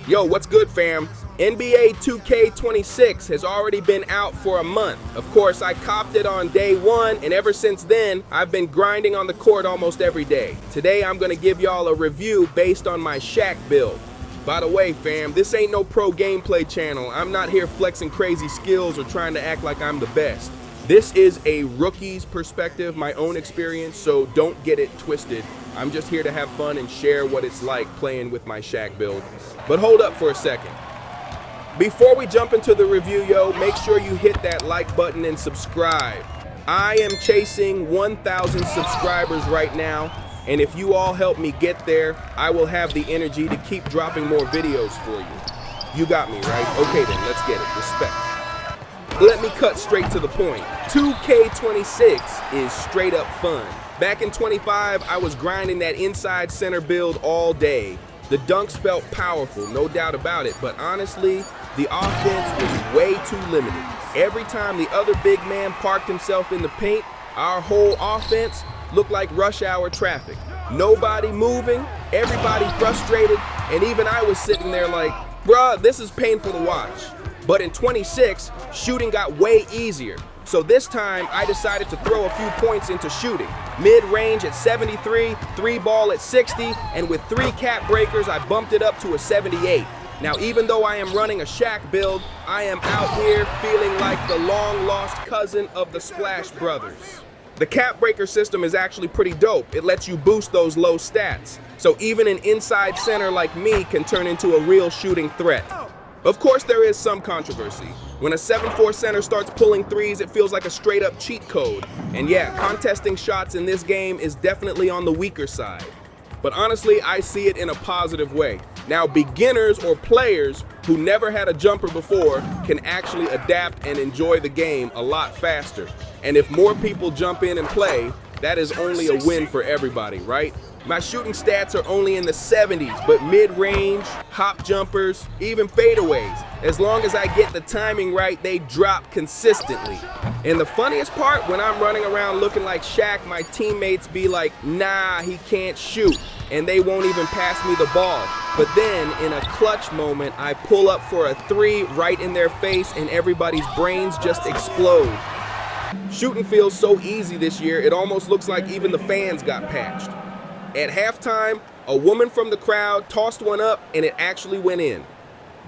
Yo, what's good, fam? NBA 2K26 has already been out for a month. Of course, I copped it on day one, and ever since then, I've been grinding on the court almost every day. Today, I'm gonna give y'all a review based on my Shaq build. By the way, fam, this ain't no pro gameplay channel. I'm not here flexing crazy skills or trying to act like I'm the best. This is a rookie's perspective, my own experience, so don't get it twisted. I'm just here to have fun and share what it's like playing with my Shaq build. But hold up for a second. Before we jump into the review, yo, make sure you hit that like button and subscribe. I am chasing 1,000 subscribers right now, and if you all help me get there, I will have the energy to keep dropping more videos for you. You got me, right? Okay then, let's get it. Respect. Let me cut straight to the point. 2K26 is straight up fun. Back in 25, I was grinding that inside center build all day. The dunks felt powerful, no doubt about it, but honestly, the offense was way too limited. Every time the other big man parked himself in the paint, our whole offense looked like rush hour traffic. Nobody moving, everybody frustrated, and even I was sitting there like, bruh, this is painful to watch. But in 26, shooting got way easier. So this time, I decided to throw a few points into shooting. Mid-range at 73, 3-ball at 60, and with 3 cap breakers, I bumped it up to a 78. Now, even though I am running a Shaq build, I am out here feeling like the long-lost cousin of the Splash Brothers. The cap breaker system is actually pretty dope. It lets you boost those low stats. So even an inside center like me can turn into a real shooting threat. Of course, there is some controversy. When a 7'4" center starts pulling threes, it feels like a straight-up cheat code. And yeah, contesting shots in this game is definitely on the weaker side. But honestly, I see it in a positive way. Now, beginners or players who never had a jumper before can actually adapt and enjoy the game a lot faster. And if more people jump in and play, that is only a win for everybody, right? My shooting stats are only in the 70s, but mid-range, hop jumpers, even fadeaways, as long as I get the timing right, they drop consistently. And the funniest part, when I'm running around looking like Shaq, my teammates be like, nah, he can't shoot, and they won't even pass me the ball. But then, in a clutch moment, I pull up for a 3 right in their face, and everybody's brains just explode. Shooting feels so easy this year, it almost looks like even the fans got patched. At halftime, a woman from the crowd tossed one up and it actually went in.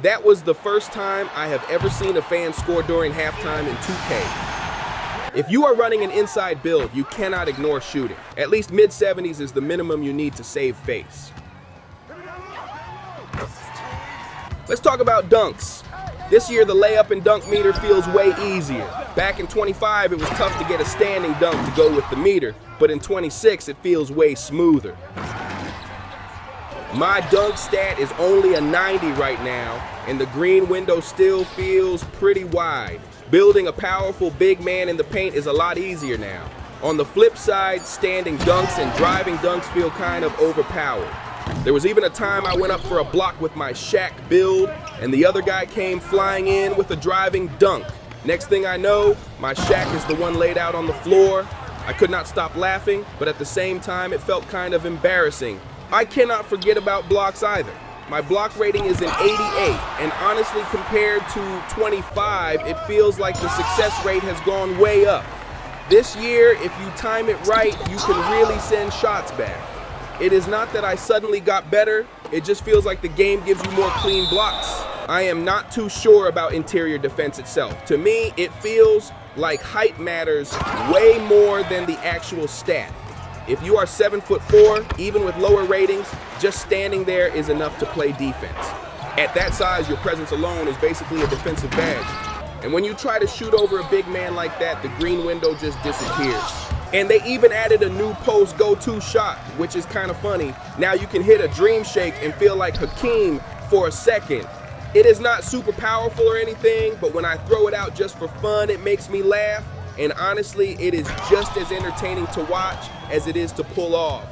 That was the first time I have ever seen a fan score during halftime in 2K. If you are running an inside build, you cannot ignore shooting. At least mid-70s is the minimum you need to save face. Let's talk about dunks. This year, the layup and dunk meter feels way easier. Back in 25, it was tough to get a standing dunk to go with the meter, but in 26, it feels way smoother. My dunk stat is only a 90 right now, and the green window still feels pretty wide. Building a powerful big man in the paint is a lot easier now. On the flip side, standing dunks and driving dunks feel kind of overpowered. There was even a time I went up for a block with my Shaq build, and the other guy came flying in with a driving dunk. Next thing I know, my Shaq is the one laid out on the floor. I could not stop laughing, but at the same time, it felt kind of embarrassing. I cannot forget about blocks either. My block rating is an 88, and honestly, compared to 25, it feels like the success rate has gone way up. This year, if you time it right, you can really send shots back. It is not that I suddenly got better, it just feels like the game gives you more clean blocks. I am not too sure about interior defense itself. To me, it feels like height matters way more than the actual stat. If you are 7'4", even with lower ratings, just standing there is enough to play defense. At that size, your presence alone is basically a defensive badge. And when you try to shoot over a big man like that, the green window just disappears. And they even added a new post go-to shot, which is kind of funny. Now you can hit a dream shake and feel like Hakeem for a second. It is not super powerful or anything, but when I throw it out just for fun, it makes me laugh. And honestly, it is just as entertaining to watch as it is to pull off.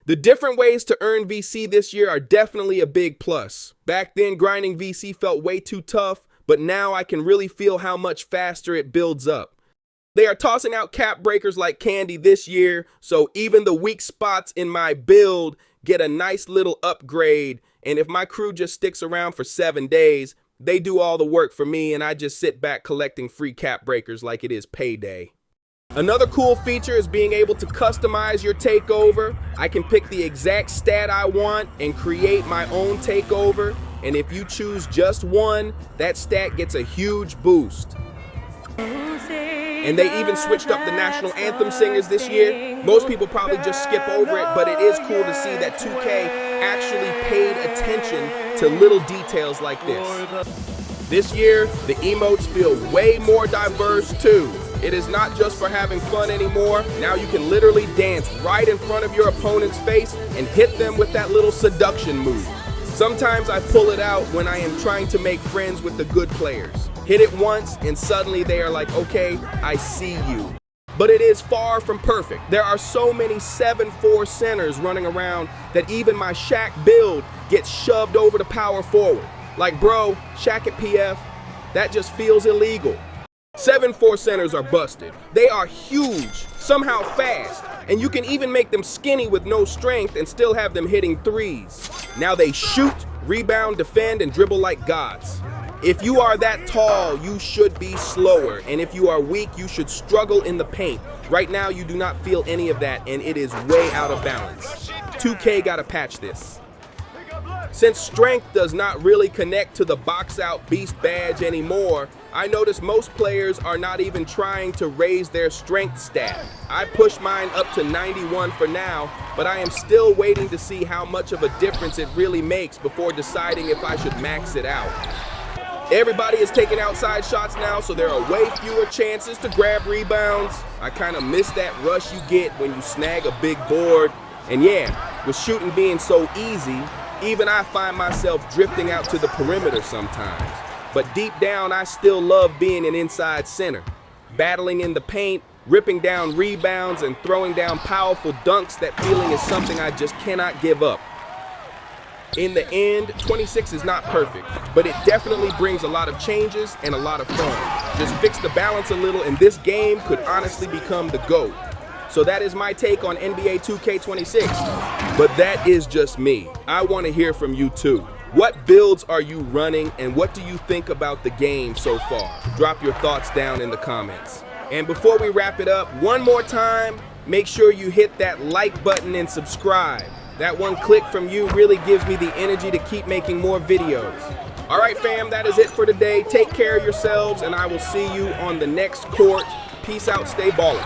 The different ways to earn VC this year are definitely a big plus. Back then, grinding VC felt way too tough, but now I can really feel how much faster it builds up. They are tossing out cap breakers like candy this year, so even the weak spots in my build get a nice little upgrade, And if my crew just sticks around for 7 days, they do all the work for me and I just sit back collecting free cap breakers like it is payday. Another cool feature is being able to customize your takeover. I can pick the exact stat I want and create my own takeover. And if you choose just one, that stat gets a huge boost. And they even switched up the national anthem singers this year. Most people probably just skip over it, but it is cool to see that 2K actually paid attention to little details like this. This year, the emotes feel way more diverse too. It is not just for having fun anymore. Now you can literally dance right in front of your opponent's face and hit them with that little seduction move. Sometimes I pull it out when I am trying to make friends with the good players. Hit it once and suddenly they are like, okay, I see you. But it is far from perfect. There are so many 7-4 centers running around that even my Shaq build gets shoved over the power forward. Like, bro, Shaq at PF, that just feels illegal. 7-4 centers are busted. They are huge, somehow fast, and you can even make them skinny with no strength and still have them hitting threes. Now they shoot, rebound, defend, and dribble like gods. If you are that tall, you should be slower, and if you are weak, you should struggle in the paint. Right now, you do not feel any of that, and it is way out of balance. 2K gotta patch this. Since strength does not really connect to the box out beast badge anymore, I notice most players are not even trying to raise their strength stat. I push mine up to 91 for now, but I am still waiting to see how much of a difference it really makes before deciding if I should max it out. Everybody is taking outside shots now, so there are way fewer chances to grab rebounds. I kind of miss that rush you get when you snag a big board. And yeah, with shooting being so easy, even I find myself drifting out to the perimeter sometimes. But deep down, I still love being an inside center. Battling in the paint, ripping down rebounds, and throwing down powerful dunks, that feeling is something I just cannot give up. In the end, 26 is not perfect, but it definitely brings a lot of changes and a lot of fun. Just fix the balance a little and this game could honestly become the GOAT. So that is my take on NBA 2K26, but that is just me. I want to hear from you too. What builds are you running and what do you think about the game so far? Drop your thoughts down in the comments. And before we wrap it up, one more time, make sure you hit that like button and subscribe. That one click from you really gives me the energy to keep making more videos. All right, fam, that is it for today. Take care of yourselves, and I will see you on the next court. Peace out, stay ballin'.